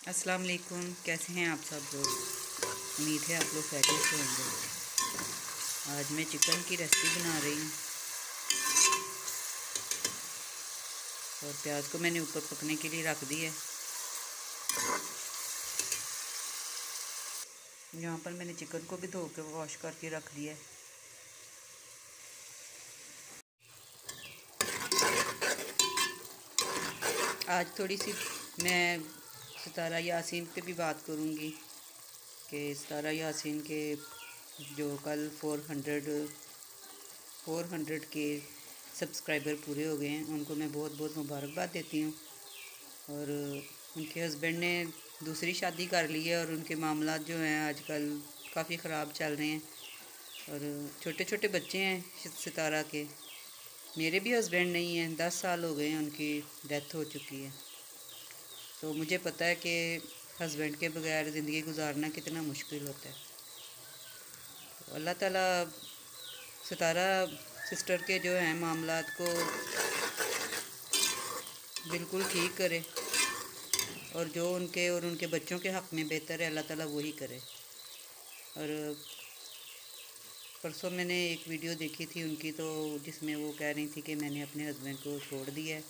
अस्सलाम वालेकुम। कैसे हैं आप सब लोग? उम्मीद है आप लोग खैरियत से होंगे। आज मैं चिकन की रेसिपी बना रही हूँ और प्याज को मैंने ऊपर पकने के लिए रख दी है। यहाँ पर मैंने चिकन को भी धो के वॉश करके रख दिया है। आज थोड़ी सी मैं सितारा यासीन पे भी बात करूँगी कि सितारा यासीन के जो कल 400 के सब्सक्राइबर पूरे हो गए हैं, उनको मैं बहुत बहुत मुबारकबाद देती हूँ। और उनके हस्बैंड ने दूसरी शादी कर ली है और उनके मामला जो हैं आजकल काफ़ी ख़राब चल रहे हैं और छोटे छोटे बच्चे हैं सितारा के। मेरे भी हस्बैंड नहीं हैं, 10 साल हो गए हैं उनकी डेथ हो चुकी है। तो मुझे पता है कि हस्बैंड के बगैर ज़िंदगी गुजारना कितना मुश्किल होता है। तो अल्लाह ताला सितारा सिस्टर के जो हैं मामलात को बिल्कुल ठीक करे और जो उनके और उनके बच्चों के हक़ में बेहतर है अल्लाह ताला वही करे। और परसों मैंने एक वीडियो देखी थी उनकी, तो जिसमें वो कह रही थी कि मैंने अपने हस्बैंड को छोड़ दिया है,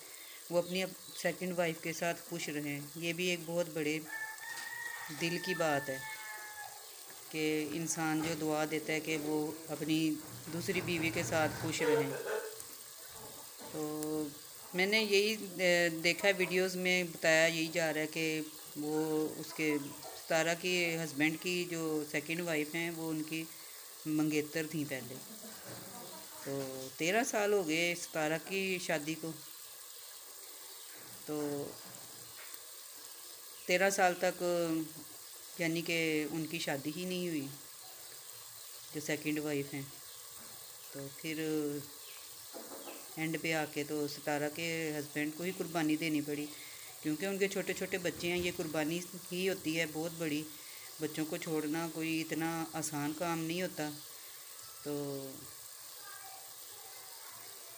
वो अपनी अब सेकंड वाइफ के साथ खुश रहें। ये भी एक बहुत बड़े दिल की बात है कि इंसान जो दुआ देता है कि वो अपनी दूसरी बीवी के साथ खुश रहें। तो मैंने यही देखा है वीडियोस में, बताया यही जा रहा है कि वो उसके सितारा की हस्बैंड की जो सेकंड वाइफ हैं वो उनकी मंगेतर थी पहले। तो 13 साल हो गए सितारा की शादी को। तो 13 साल तक यानी कि उनकी शादी ही नहीं हुई जो सेकंड वाइफ हैं। तो फिर एंड पे आके तो सितारा के हस्बैंड को ही कुर्बानी देनी पड़ी, क्योंकि उनके छोटे छोटे बच्चे हैं। ये कुर्बानी ही होती है बहुत बड़ी। बच्चों को छोड़ना कोई इतना आसान काम नहीं होता। तो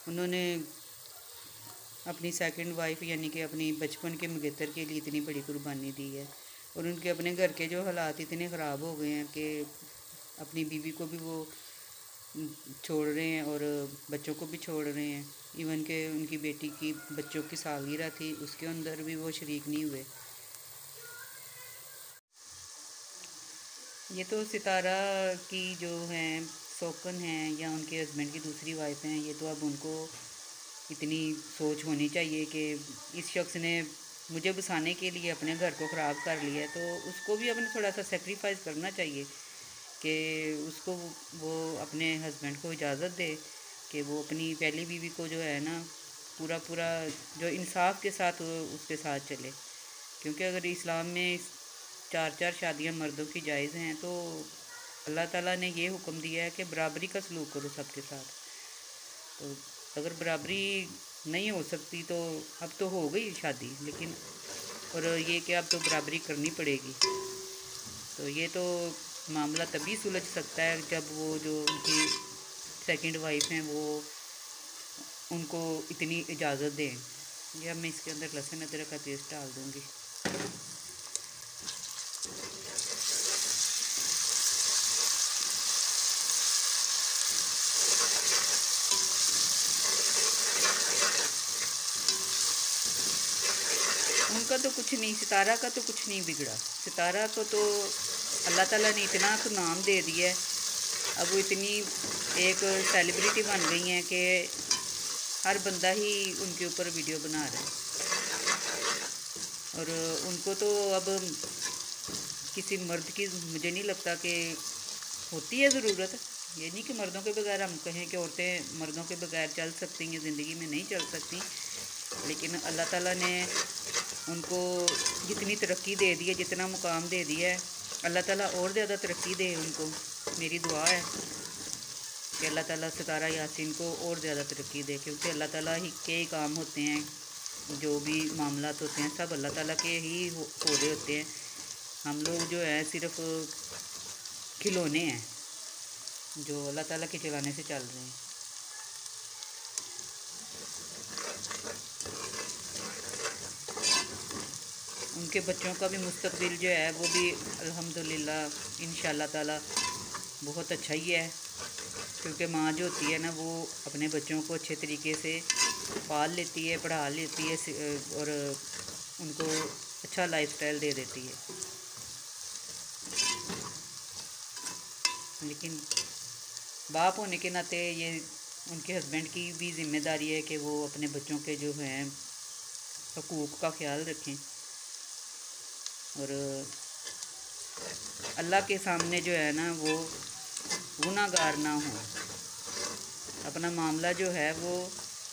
उन्होंने अपनी सेकंड वाइफ यानी कि अपनी बचपन के मंगेतर के लिए इतनी बड़ी कुर्बानी दी है। और उनके अपने घर के जो हालात इतने ख़राब हो गए हैं कि अपनी बीवी को भी वो छोड़ रहे हैं और बच्चों को भी छोड़ रहे हैं। इवन के उनकी बेटी की बच्चों की सालगिरह थी, उसके अंदर भी वो शरीक नहीं हुए। ये तो सितारा की जो हैं सौकन हैं या उनके हस्बैंड की दूसरी वाइफ हैं, ये तो अब उनको इतनी सोच होनी चाहिए कि इस शख्स ने मुझे बसाने के लिए अपने घर को ख़राब कर लिया है, तो उसको भी अपने थोड़ा सा सेक्रीफाइस करना चाहिए कि उसको वो अपने हस्बैंड को इजाज़त दे कि वो अपनी पहली बीवी को जो है ना पूरा पूरा जो इंसाफ के साथ उसके साथ चले। क्योंकि अगर इस्लाम में 4 शादियां मर्दों की जायज़ हैं, तो अल्लाह ताला ने ये हुक्म दिया है कि बराबरी का सलूक करो सबके साथ। तो अगर बराबरी नहीं हो सकती तो अब तो हो गई शादी, लेकिन और ये कि अब तो बराबरी करनी पड़ेगी। तो ये तो मामला तभी सुलझ सकता है जब वो जो उनकी सेकंड वाइफ हैं वो उनको इतनी इजाज़त दें। या मैं इसके अंदर लहसुन अदरक का पेस्ट डाल दूँगी। उनका तो कुछ नहीं, सितारा का तो कुछ नहीं बिगड़ा। सितारा को तो अल्लाह ताला ने इतना तो नाम दे दिया है, अब वो इतनी एक सेलिब्रिटी बन गई हैं कि हर बंदा ही उनके ऊपर वीडियो बना रहा है। और उनको तो अब किसी मर्द की मुझे नहीं लगता कि होती है ज़रूरत। ये नहीं कि मर्दों के बगैर हम कहें कि औरतें मर्दों के बगैर चल सकती हैं, ज़िंदगी में नहीं चल सकती। लेकिन अल्लाह ताला ने उनको जितनी तरक्की दे दी है, जितना मुकाम दे दिया है, अल्लाह ताला और ज़्यादा तरक्की दे उनको। मेरी दुआ है कि अल्लाह ताला सितारा यासीन को और ज़्यादा तरक्की दे, क्योंकि अल्लाह ताला ही के ही काम होते हैं। जो भी मामलात होते हैं सब अल्लाह ताला के ही हो रहे होते हैं। हम लोग जो है सिर्फ खिलौने हैं जो अल्लाह ताला के चलाने से चल रहे हैं। उनके बच्चों का भी मुस्तकबिल जो है वो भी अल्हम्दुलिल्लाह इंशाल्लाह ताला बहुत अच्छा ही है, क्योंकि माँ जो होती है ना वो अपने बच्चों को अच्छे तरीके से पाल लेती है, पढ़ा लेती है और उनको अच्छा लाइफस्टाइल दे देती है। लेकिन बाप होने के नाते ये उनके हस्बैंड की भी ज़िम्मेदारी है कि वो अपने बच्चों के जो हैं हकूक़ का ख्याल रखें और अल्लाह के सामने जो है ना वो गुनाहगार ना हो। अपना मामला जो है वो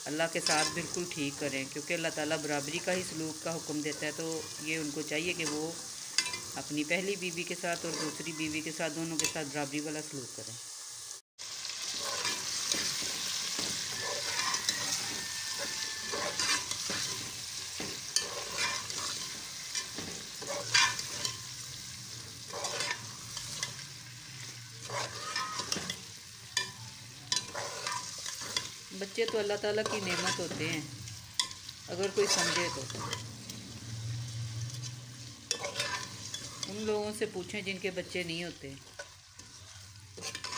अल्लाह के साथ बिल्कुल ठीक करें, क्योंकि अल्लाह ताला बराबरी का ही सलूक का हुक्म देता है। तो ये उनको चाहिए कि वो अपनी पहली बीवी के साथ और दूसरी बीवी के साथ दोनों के साथ बराबरी वाला सलूक करें। बच्चे तो अल्लाह ताला की नेमत होते हैं, अगर कोई समझे तो। उन लोगों से पूछें जिनके बच्चे नहीं होते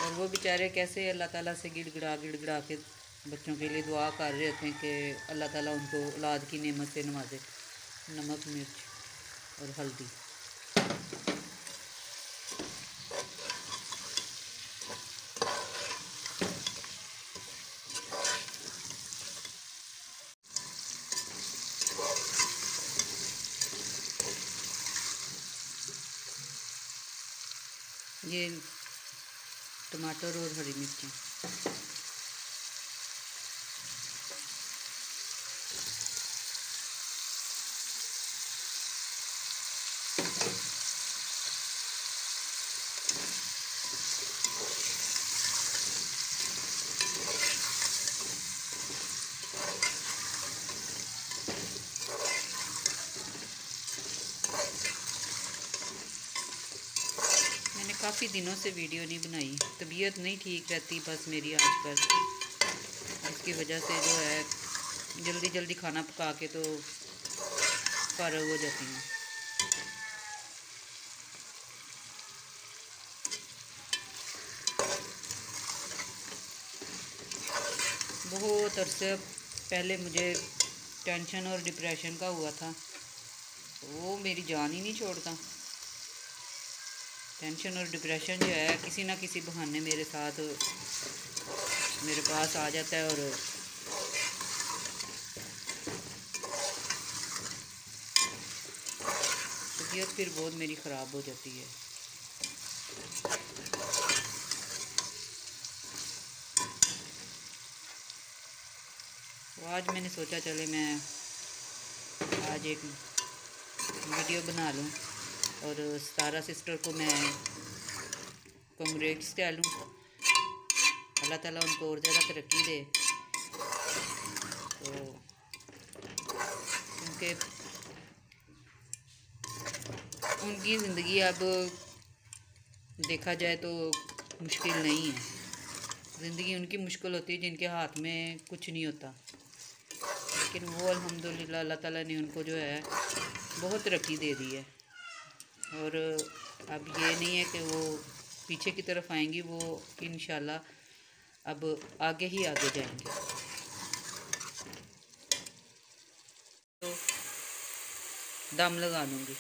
और वो बेचारे कैसे अल्लाह ताला से गिड़गिड़ा के बच्चों के लिए दुआ कर रहे होते हैं कि अल्लाह ताला उनको औलाद की नेमत से नवाजे। नमक, मिर्च और हल्दी। ये टमाटर और हरी मिर्ची। मैंने काफ़ी दिनों से वीडियो नहीं बनाई, तबीयत नहीं ठीक रहती बस मेरी आजकल, इसकी वजह से जो है जल्दी जल्दी खाना पका के तो फारग हो जाती हूँ। बहुत अरसे पहले मुझे टेंशन और डिप्रेशन का हुआ था, वो मेरी जान ही नहीं छोड़ता। टेंशन और डिप्रेशन जो है किसी ना किसी बहाने मेरे साथ मेरे पास आ जाता है और तबीयत फिर बहुत मेरी ख़राब हो जाती है। तो आज मैंने सोचा चले मैं आज एक वीडियो बना लूँ और सारा सिस्टर को मैं कॉन्ग्रेट्स कह लूँ। अल्लाह ताला उनको और ज़्यादा तरक्की दे। तो क्योंकि उनकी ज़िंदगी अब देखा जाए तो मुश्किल नहीं है। ज़िंदगी उनकी मुश्किल होती है जिनके हाथ में कुछ नहीं होता, लेकिन वो अल्हम्दुलिल्लाह अल्लाह ताला ने उनको जो है बहुत तरक्की दे दी है। और अब ये नहीं है कि वो पीछे की तरफ आएंगी, वो इंशाल्लाह अब आगे ही आगे जाएंगे। तो दम लगा दूँगी।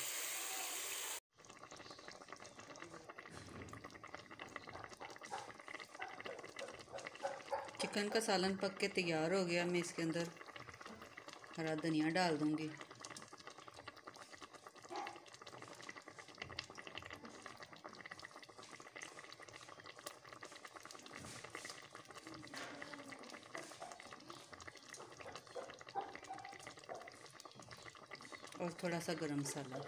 चिकन का सालन पक के तैयार हो गया। मैं इसके अंदर हरा धनिया डाल दूँगी। और थोड़ा सा गरम मसाला।